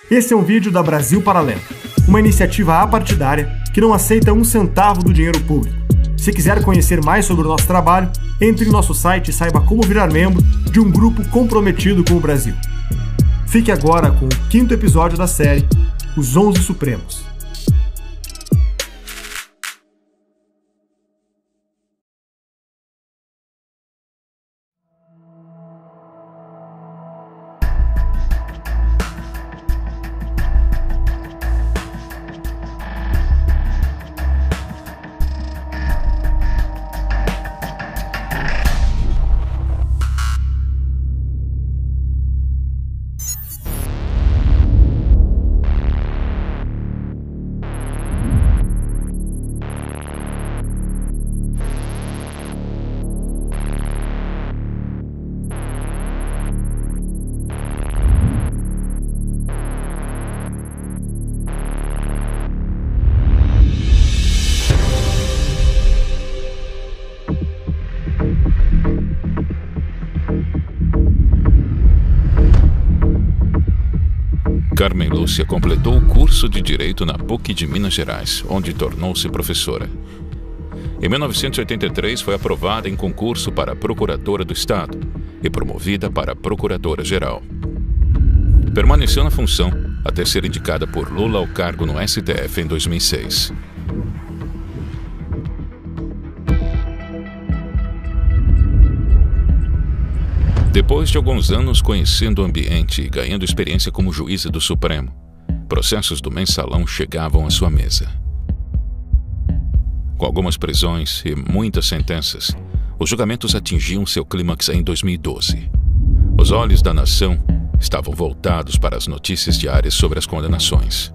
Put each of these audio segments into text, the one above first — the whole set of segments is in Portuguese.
Esse é um vídeo da Brasil Paralelo, uma iniciativa apartidária que não aceita um centavo do dinheiro público. Se quiser conhecer mais sobre o nosso trabalho, entre em nosso site e saiba como virar membro de um grupo comprometido com o Brasil. Fique agora com o 5º episódio da série Os 11 Supremos. Carmen Lúcia completou o curso de Direito na PUC de Minas Gerais, onde tornou-se professora. Em 1983, foi aprovada em concurso para Procuradora do Estado e promovida para Procuradora-Geral. Permaneceu na função até ser indicada por Lula ao cargo no STF em 2006. Depois de alguns anos conhecendo o ambiente e ganhando experiência como juíza do Supremo, processos do mensalão chegavam à sua mesa. Com algumas prisões e muitas sentenças, os julgamentos atingiam seu clímax em 2012. Os olhos da nação estavam voltados para as notícias diárias sobre as condenações.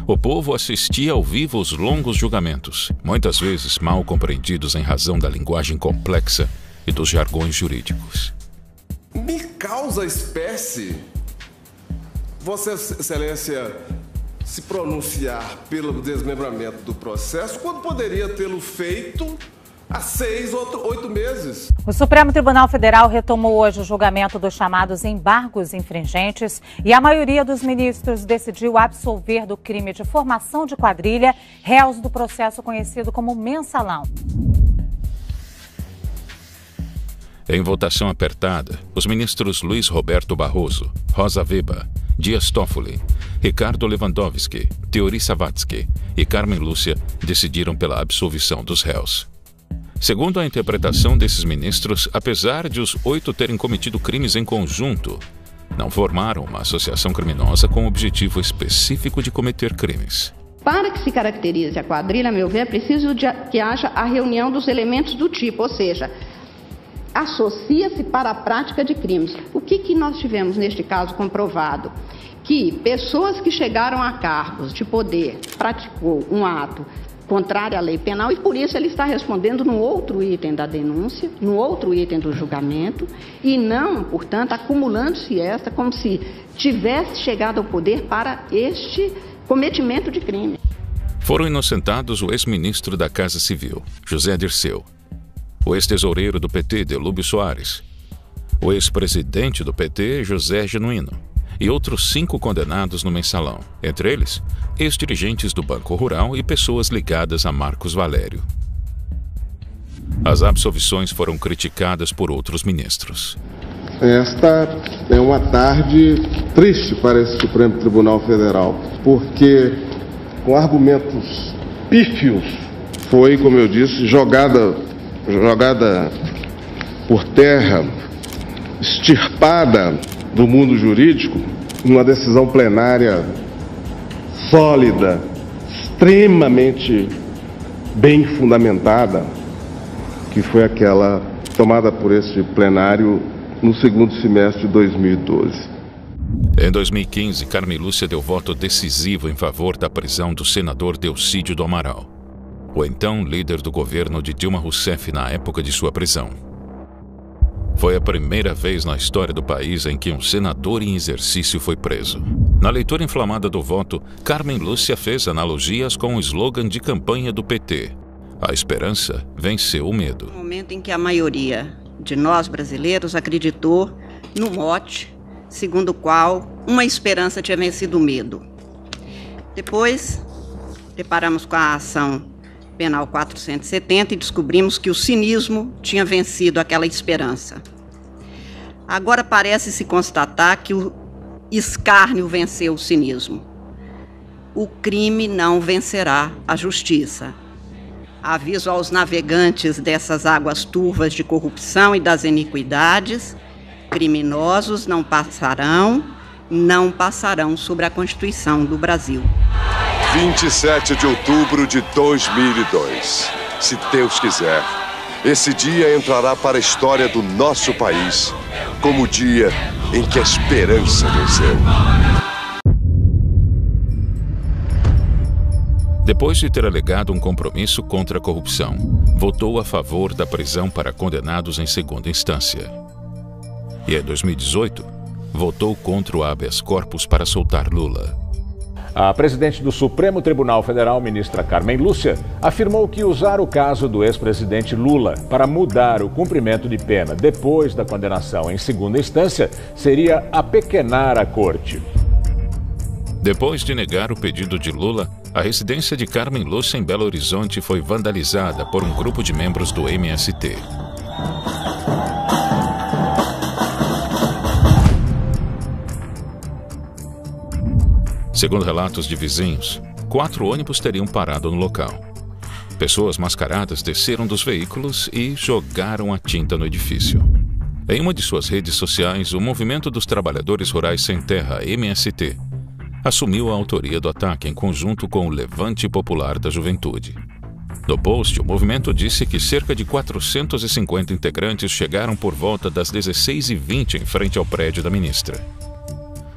O povo assistia ao vivo aos longos julgamentos, muitas vezes mal compreendidos em razão da linguagem complexa e dos jargões jurídicos. Me causa espécie, Vossa Excelência, se pronunciar pelo desmembramento do processo quando poderia tê-lo feito há 6 ou 8 meses. O Supremo Tribunal Federal retomou hoje o julgamento dos chamados embargos infringentes e a maioria dos ministros decidiu absolver do crime de formação de quadrilha réus do processo conhecido como mensalão. Em votação apertada, os ministros Luiz Roberto Barroso, Rosa Weber, Dias Toffoli, Ricardo Lewandowski, Teori Savvatsky e Carmen Lúcia decidiram pela absolvição dos réus. Segundo a interpretação desses ministros, apesar de os 8 terem cometido crimes em conjunto, não formaram uma associação criminosa com o objetivo específico de cometer crimes. Para que se caracterize a quadrilha, a meu ver, é preciso que haja a reunião dos elementos do tipo, ou seja, associa-se para a prática de crimes. O que nós tivemos neste caso comprovado? Que pessoas que chegaram a cargos de poder praticou um ato contrário à lei penal e por isso ele está respondendo no outro item da denúncia, no outro item do julgamento e não, portanto, acumulando-se esta como se tivesse chegado ao poder para este cometimento de crime. Foram inocentados o ex-ministro da Casa Civil, José Dirceu, o ex-tesoureiro do PT, Delúbio Soares, o ex-presidente do PT, José Genuíno, e outros 5 condenados no mensalão, entre eles, ex-dirigentes do Banco Rural e pessoas ligadas a Marcos Valério. As absolvições foram criticadas por outros ministros. Esta é uma tarde triste para esse Supremo Tribunal Federal, porque, com argumentos pífios, foi, como eu disse, jogada por terra, extirpada do mundo jurídico, uma decisão plenária sólida, extremamente bem fundamentada, que foi aquela tomada por esse plenário no segundo semestre de 2012. Em 2015, Carmen Lúcia deu voto decisivo em favor da prisão do senador Delcídio do Amaral, o então líder do governo de Dilma Rousseff na época de sua prisão. Foi a primeira vez na história do país em que um senador em exercício foi preso. Na leitura inflamada do voto, Carmen Lúcia fez analogias com o slogan de campanha do PT: a esperança venceu o medo. No momento em que a maioria de nós brasileiros acreditou no mote segundo o qual uma esperança tinha vencido o medo. Depois, deparamos com a ação penal 470 e descobrimos que o cinismo tinha vencido aquela esperança. Agora parece-se constatar que o escárnio venceu o cinismo. O crime não vencerá a justiça. Aviso aos navegantes dessas águas turvas de corrupção e das iniquidades: criminosos não passarão sobre a Constituição do Brasil. 27 de outubro de 2002. Se Deus quiser, esse dia entrará para a história do nosso país como o dia em que a esperança venceu. Depois de ter alegado um compromisso contra a corrupção, votou a favor da prisão para condenados em segunda instância. E em 2018, votou contra o habeas corpus para soltar Lula. A presidente do Supremo Tribunal Federal, ministra Carmen Lúcia, afirmou que usar o caso do ex-presidente Lula para mudar o cumprimento de pena depois da condenação em segunda instância seria apequenar a corte. Depois de negar o pedido de Lula, a residência de Carmen Lúcia em Belo Horizonte foi vandalizada por um grupo de membros do MST. Segundo relatos de vizinhos, 4 ônibus teriam parado no local. Pessoas mascaradas desceram dos veículos e jogaram a tinta no edifício. Em uma de suas redes sociais, o Movimento dos Trabalhadores Rurais Sem Terra, MST, assumiu a autoria do ataque em conjunto com o Levante Popular da Juventude. No post, o movimento disse que cerca de 450 integrantes chegaram por volta das 16h20 em frente ao prédio da ministra.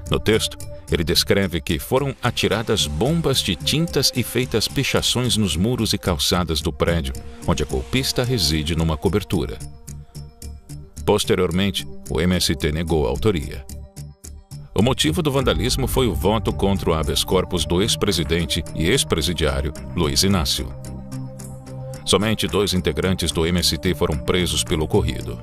No texto, ele descreve que foram atiradas bombas de tintas e feitas pichações nos muros e calçadas do prédio, onde a golpista reside numa cobertura. Posteriormente, o MST negou a autoria. O motivo do vandalismo foi o voto contra o habeas corpus do ex-presidente e ex-presidiário Luiz Inácio. Somente 2 integrantes do MST foram presos pelo ocorrido.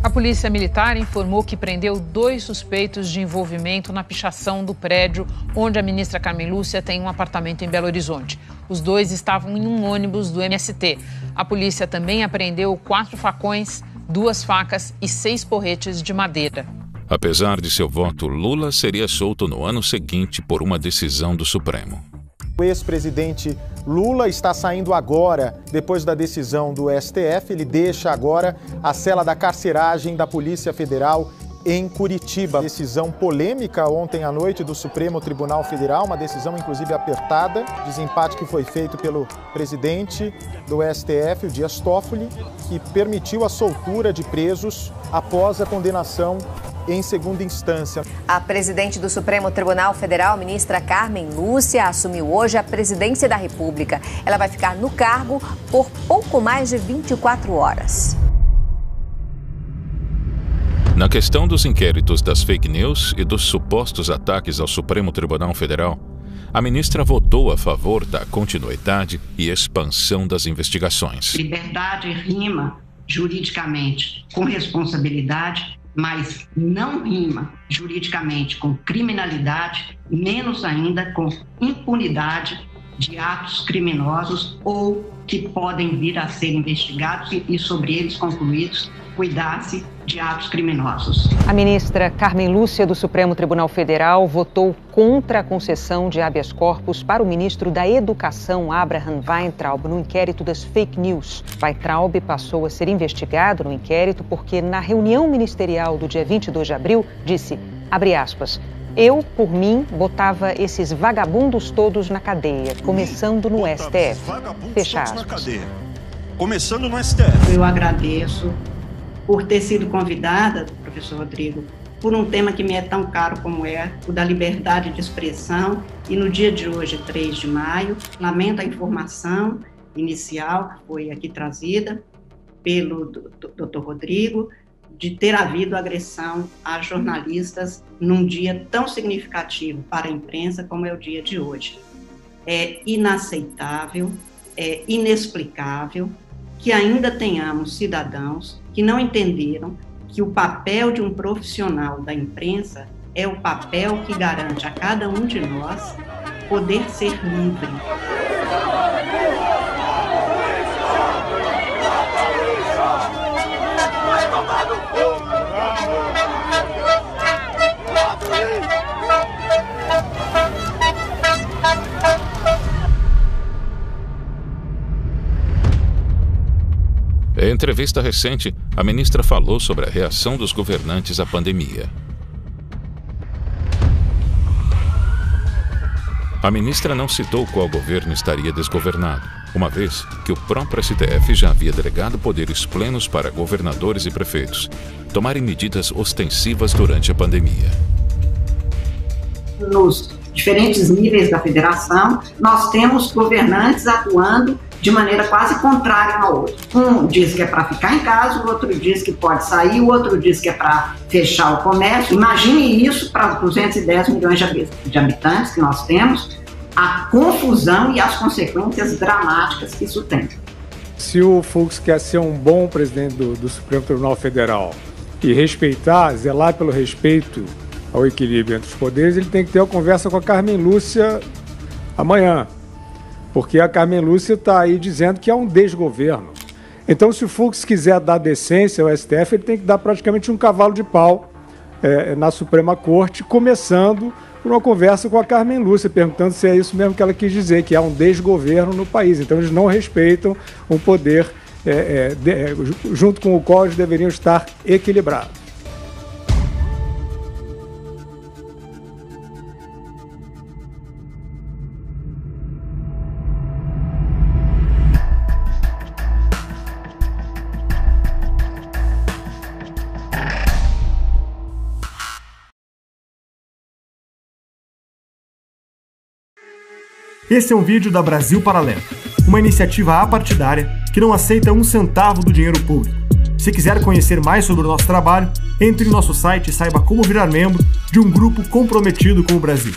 A Polícia Militar informou que prendeu 2 suspeitos de envolvimento na pichação do prédio onde a ministra Carmen Lúcia tem um apartamento em Belo Horizonte. Os 2 estavam em um ônibus do MST. A polícia também apreendeu 4 facões, 2 facas e 6 porretes de madeira. Apesar de seu voto, Lula seria solto no ano seguinte por uma decisão do Supremo. O ex-presidente Lula está saindo agora, depois da decisão do STF. Ele deixa agora a cela da carceragem da Polícia Federal em Curitiba. Decisão polêmica ontem à noite do Supremo Tribunal Federal, uma decisão inclusive apertada, desempate que foi feito pelo presidente do STF, o Dias Toffoli, que permitiu a soltura de presos após a condenação em segunda instância. A presidente do Supremo Tribunal Federal, ministra Carmen Lúcia, assumiu hoje a presidência da República. Ela vai ficar no cargo por pouco mais de 24 horas. Na questão dos inquéritos das fake news e dos supostos ataques ao Supremo Tribunal Federal, a ministra votou a favor da continuidade e expansão das investigações. Liberdade rima juridicamente com responsabilidade, mas não rima juridicamente com criminalidade, menos ainda com impunidade de atos criminosos ou que podem vir a ser investigados e sobre eles concluídos, cuidar-se de atos criminosos. A ministra Carmen Lúcia do Supremo Tribunal Federal votou contra a concessão de habeas corpus para o ministro da Educação, Abraham Weintraub, no inquérito das fake news. Weintraub passou a ser investigado no inquérito porque, na reunião ministerial do dia 22 de abril, disse, abre aspas, eu, por mim, botava esses vagabundos todos na cadeia, começando no STF. Fecha aspas. Começando no STF. Eu agradeço por ter sido convidada, professor Rodrigo, por um tema que me é tão caro como é o da liberdade de expressão. E no dia de hoje, 3 de maio, lamento a informação inicial que foi aqui trazida pelo Dr. Rodrigo, de ter havido agressão a jornalistas num dia tão significativo para a imprensa como é o dia de hoje. É inaceitável, é inexplicável que ainda tenhamos cidadãos que não entenderam que o papel de um profissional da imprensa é o papel que garante a cada um de nós poder ser livre. Em entrevista recente, a ministra falou sobre a reação dos governantes à pandemia. A ministra não citou qual governo estaria desgovernado, uma vez que o próprio STF já havia delegado poderes plenos para governadores e prefeitos tomarem medidas ostensivas durante a pandemia. Nos diferentes níveis da federação, nós temos governantes atuando de maneira quase contrária ao outro. Um diz que é para ficar em casa, o outro diz que pode sair, o outro diz que é para fechar o comércio. Imagine isso para os 210 milhões de habitantes que nós temos, a confusão e as consequências dramáticas que isso tem. Se o Fux quer ser um bom presidente do Supremo Tribunal Federal e respeitar, zelar pelo respeito ao equilíbrio entre os poderes, ele tem que ter uma conversa com a Carmen Lúcia amanhã. Porque a Carmen Lúcia está aí dizendo que é um desgoverno. Então, se o Fux quiser dar decência ao STF, ele tem que dar praticamente um cavalo de pau na Suprema Corte, começando por uma conversa com a Carmen Lúcia, perguntando se é isso mesmo que ela quis dizer, que há um desgoverno no país. Então, eles não respeitam um poder junto com o qual eles deveriam estar equilibrados. Esse é um vídeo da Brasil Paralelo, uma iniciativa apartidária que não aceita um centavo do dinheiro público. Se quiser conhecer mais sobre o nosso trabalho, entre em nosso site e saiba como virar membro de um grupo comprometido com o Brasil.